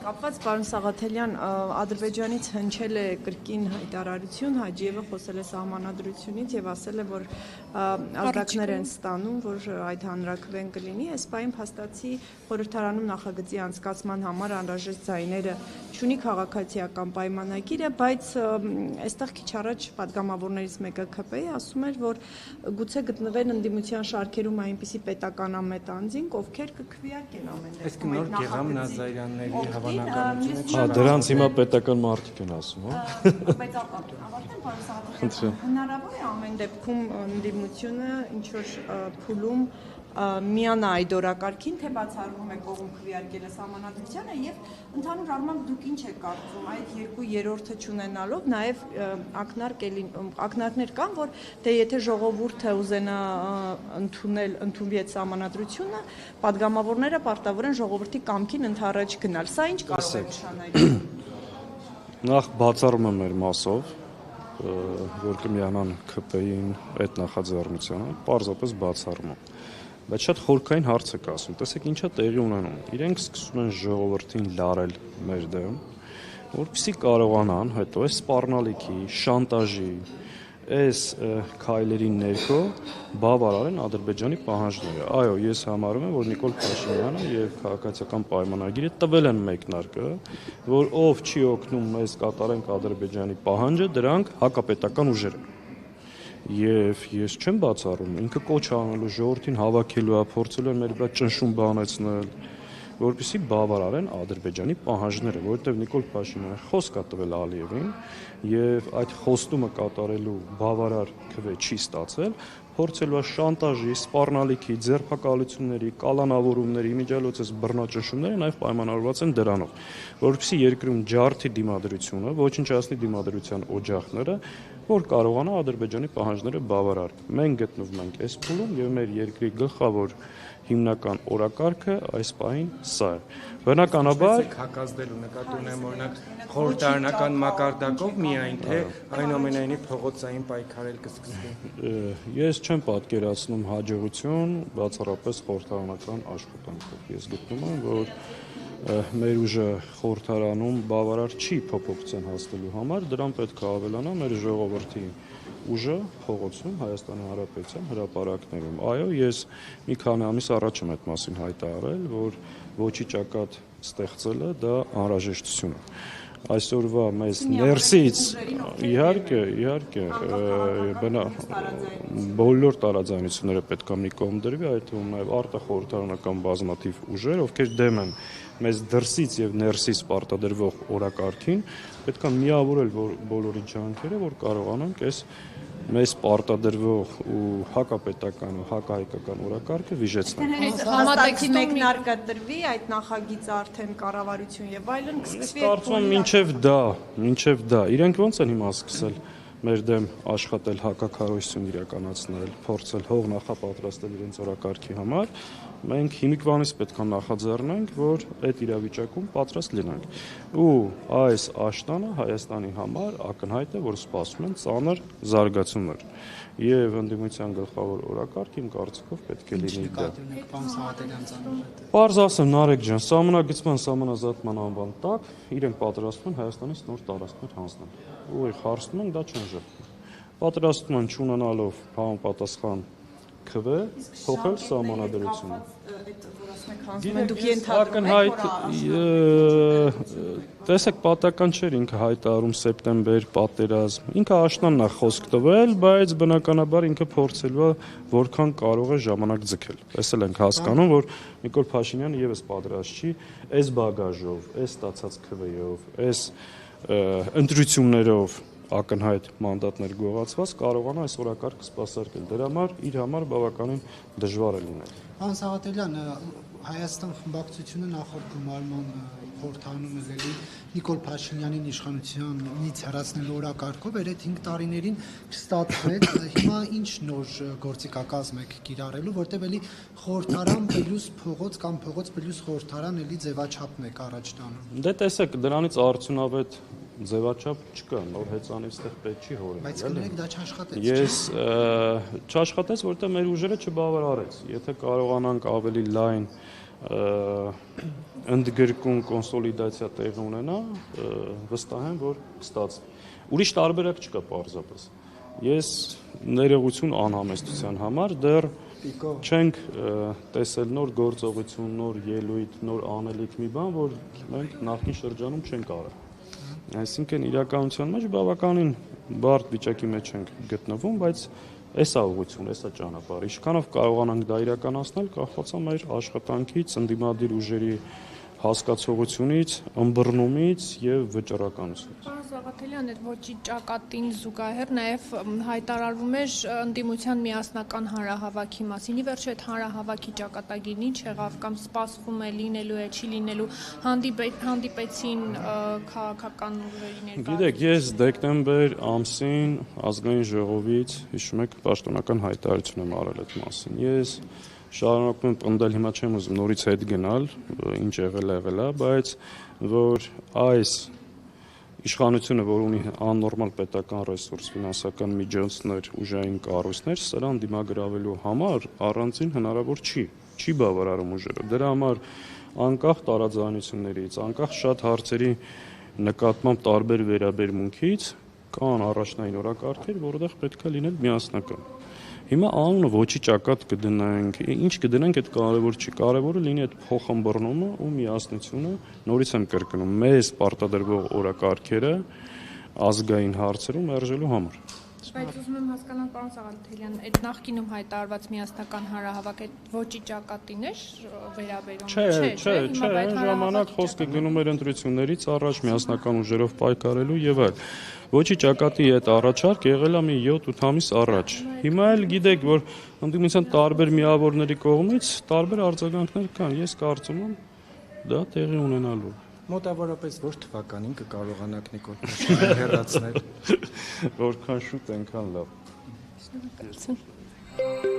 կապված պարոն Սաղաթելյան, Ադրբեջանից հնչել է կրկին հայտարարություն, Հաջիևը խոսել է սահմանադրությունից եւ ասել է, որ ազդակներ են ստանում, որ այդ հանրաքվեն կլինի, այս պահին փաստացի խորհրդարանում նախագծի անցկացման համար անհրաժեշտ ձայները չունի քաղաքացիական պայմանագիրը, բայց այստեղ քիչ առաջ պատգամավորներից մեկը ԿՓ-ի ասում էր, որ գուցե գտնվեն ընդդիմության շարքերում այնպիսի պետականամետ անձինք, ովքեր կքվեարկեն ամեն դեպքում այդ նախագծի հավանականությունը։ Դրանց հիմա պետական մարդիկ են ասում, հա։ Բայց ավարտեմ, պարոն Սաղաթելյան, հնարավոր է ամեն դեպքում ընդդիմությունը ինչ որ փուլում միանա այդ օրակարգին, թե բացառվում է կողմ քվեարկելը սահմանադրությանը եւ ընդհանուր առմամբ դուք ինչ եք կարծում այդ երկու երրորդը չունենալով նաեւ ակնարկներ կան, որ դե եթե ժողովուրդը ուզենա ընդունվի այդ սահմանադրությունը, պատգամավորները պարտավոր են ժողովրդի կամքին ընդառաջ գնալ։ Սա ինչ կարող է նշանակել։ Նախ բացառում եմ մեր մասով, որ կմիանան ԿՊ-ին այդ նախաձեռնությանը, պարզապես բացառում եմ։ Բայց շատ խորքային հարց եք ասում, տեսեք ինչա տեղի ունենում։ Իրենք սկսում են ժողովրդին լարել մեր դեմ, որպեսզի կարողանան հետո այս սպառնալիքի, շանտաժի, այս քայլերի ներքո բավարարեն Ադրբեջանի պահանջները։ Այո, ես համարում եմ, որ Նիկոլ Փաշինյանը եւ քաղաքացիական պայմանագիրը տվել են մեկնարկը, որ ով չի օգնում մեզ կատարենք Ադրբեջանի պահանջը, դրանք հակապետական ուժեր են։ Եվ ես չեմ բացառում, ինքը կոչ անելու ժողովրդին հավաքելու է, փորձելու է մեր վրա ճնշում բանեցնել, որպեսզի բավարարեն Ադրբեջանի պահանջները, որովհետև Նիկոլ Փաշինյանը խոսք է տվել Ալիևին եւ այդ խոստումը կատարելու բավարար քվե չի ստացել, փորձելու է շանտաժի, սպառնալիքի, ձերբակալությունների, կալանավորումների, իմիջիալոցես բռնաճնշումները նաեւ պայմանավորված են դրանով, որպեսզի երկրում ջարդի դիմադրությունը, ոչնչացնի դիմադրության օջախները, որ կարողանա Ադրբեջանի պահանջները բավարարել։ Մենք գտնվում ենք այս փուլում եւ մեր երկրի գլխավոր հիմնական օրակարգը այս պահին սա է։ Բնականաբար հակազդելու նկատի ունեմ օրինակ խորհրդարանական մակարդակով միայն թե այնուամենայնիվ փողոցային պայքարել կսկսվի։ Ես չեմ պատկերացնում հաջողություն բացառապես խորհրդարանական աշխատանքով։ Ես գտնում եմ, որ մեր ուժը խորհրդարանում բավարար չի փոփոխության հասնելու համար, դրան պետք է ավելանա մեր ժողովրդի ուժը փողոցում Հայաստանի Հանրապետության հրապարակներում։ Այո, ես մի քանի ամիս առաջ եմ այդ մասին հայտարարել, որ ոչի ճակատ ստեղծելը դա անհրաժեշտություն է։ Այսօրվա մեզ ներսից իհարկե բոլոր տարաձայնությունները պետք է մի կողմ դրվի, այդ թվում նաև արտախորհրդարանական բազմաթիվ ուժեր, ովքեր դեմ են մեզ դրսից եւ ներսից պարտադրվող օրակարգին, պետք է միավորել բոլորի ջանքերը, որ կարողանանք այս մեզ պարտադրվող ու հակապետական ու հակահայկական օրակարգը վիժեցնել։ Համատեքստի մեկնարկը տրվի, այդ նախագիծը արդեն կառավարություն եւ այլն կսկսվի։ Կարծում եմ մինչև դա։ Իրենք ոնց են հիմա սկսել մեր դեմ աշխատել, հակաքարոզություն իրականացնել, փորձել հող նախապատրաստել իրենց օրակարգի համար, մենք հիմիկվանից պետք է նախաձեռնենք, որ այդ իրավիճակում պատրաստ լինենք։ Ու այս աշտանը Հայաստանի համար ակնհայտ է, որ սպասում են ծանր զարգացումներ։ Եվ ընդդիմության գլխավոր օրակարգ իմ կարծիքով պետք է լինի դա։ Պարզ ասեմ, Նարեկ ջան, սահմանագծման սահմանազատման անվան տակ իրենք պատրաստվում են Հայաստանից նոր տարածքներ հանձնել։ Ու խարսնում են դա չնժպ։ Պատրաստում են չունենալով համապատասխան քվե փոխել սահմանադրությունը։ Տեսեք, պատական չէր ինքը հայտարարում սեպտեմբեր պատերազմ։ Ինքը աշնանն է խոսք տվել, բայց բնականաբար ինքը փորձելու է որքան կարող է ժամանակ ձգել։ Էսել ենք հասկանում, որ Նիկոլ Փաշինյանը եւս պատրաստ չի այս բագաժով, այս ստացած քվեով, այս ընտրություններով ակնհայտ մանդատներ գողացված կարողանա այս օրակարգը սպասարկել։ Դրա համար իր համար բավականին դժվար է լինել։ Պարոն Սաղաթելյան, Հայաստան խմբակցությունը նախորդ գումարման խորհրդանում ելելի Նիկոլ Փաշինյանին իշխանությունից հեռացնելու օրակարգով էր այդ 5 տարիներին չստացվեց։ Հիմա ինչ նոր գործիքակազմ եք կիրառելու, որտեղ էլի խորհրդարան պլյուս փողոց կամ փողոց պլյուս խորհրդարան էլի ձևաչափն եք առաջ տանում։ Դե տեսեք, դրանից արդյունավետ ձևաչափ չկա, նոր հեծանիվ ստեղ պետք չի հորել։ Բայց կներեք դա չաշխատեց։ Ես չաշխատեց, որտեղ մեր ուժերը չբավարարեց։ Եթե կարողանանք ավելի լայն ընդգրկուն կոնսոլիդացիա տեղի ունենա, վստահ եմ, որ կստացվի։ Ուրիշ տարբերակ չկա պարզապես։ Ես ներողություն անհամեստության համար դեռ չենք տեսել նոր գործողություն, նոր ելույթ, նոր անելիք մի բան, որ մենք նախկին շրջանում չենք արել։ Այսինքն իրականության մեջ բավականին բարդ վիճակի մեջ ենք գտնվում, բայց էսա ուղղություն, էսա ճանապարհ։ Ինչքանով կարողանանք դա իրականացնել, կախված է մեր աշխատանքից, ընդդիմադիր ուժերի հասկացողությունից, ըմբռնումից եւ վճռականությունից։ Պարոն Զաղաթելյան, այդ ոչի ճակատին զուգահեռ նաև հայտարարվում էր ընդդիմության միասնական հանրահավաքի մասին։ Ի վերջո այդ հանրահավաքի ճակատագիրն ինչ եղավ կամ սպասվում է, լինելու է, չի լինելու, հանդիպեցին քաղաքական ուժերի ներկայացուցիչներ։ Գիտեք, ես դեկտեմբեր ամսին ազգային ժողովից, հիշում եք, պաշտոնական հայտարարություն եմ արել այդ մասին։ Ես շարունակում եմ պնդել, հիմա չեմ ուզում նորից հետ գնալ, ինչ եղել է, բայց որ այս իշխանությունը, որ ունի աննորմալ պետական ռեսուրս, ֆինանսական միջոցներ, ուժային կառույցներ, սրան դիմագրավելու համար առանցին հնարավոր չի բավարարում ուժերը։ Դրա համար անկախ տարաձայնություններից, անկախ շատ հարցերի նկատմամբ տարբեր վերաբերմունքից կան առաջնային օրակարգեր, որտեղ պետք է լինել միասնական։ Հիմա անունը ոչի ճակատ կդնենք, ինչ կդնենք, այդ կարևոր չի, կարևորը լինի այդ փոխըմբռնումը ու միասնությունը, նորից եմ կրկնում, մեզ պարտադրվող օրակարգերը ազգային հարցերում մերժելու համար։ Բայց ուզում եմ հասկանալ, պարոն Զաղաթելյան, այդ նախկինում հայտարարված միասնական հանրահավաք այդ ոչի ճակատին է վերաբերում։ Չէ, այն ժամանակ խոսքը գնում էր ընտրություններից առաջ միասնական ուժերով պայքարելու եւ այլ։ Ոչի ճակատի այդ առաջարկ եղել է մի 7-8 ամիս առաջ։ Հիմա էլ գիտեք, որ ընդդիմության տարբեր միավորների կողմից տարբեր արձագանքներ կան։ Ես կարծում եմ դա տեղի ունենալու։ Մոտավորապես որ թվականին կկարողանաք Նիկոլ Փաշինյանը հեռացնել։ Որքան շուտ այնքան լավ։ Շնորհակալություն։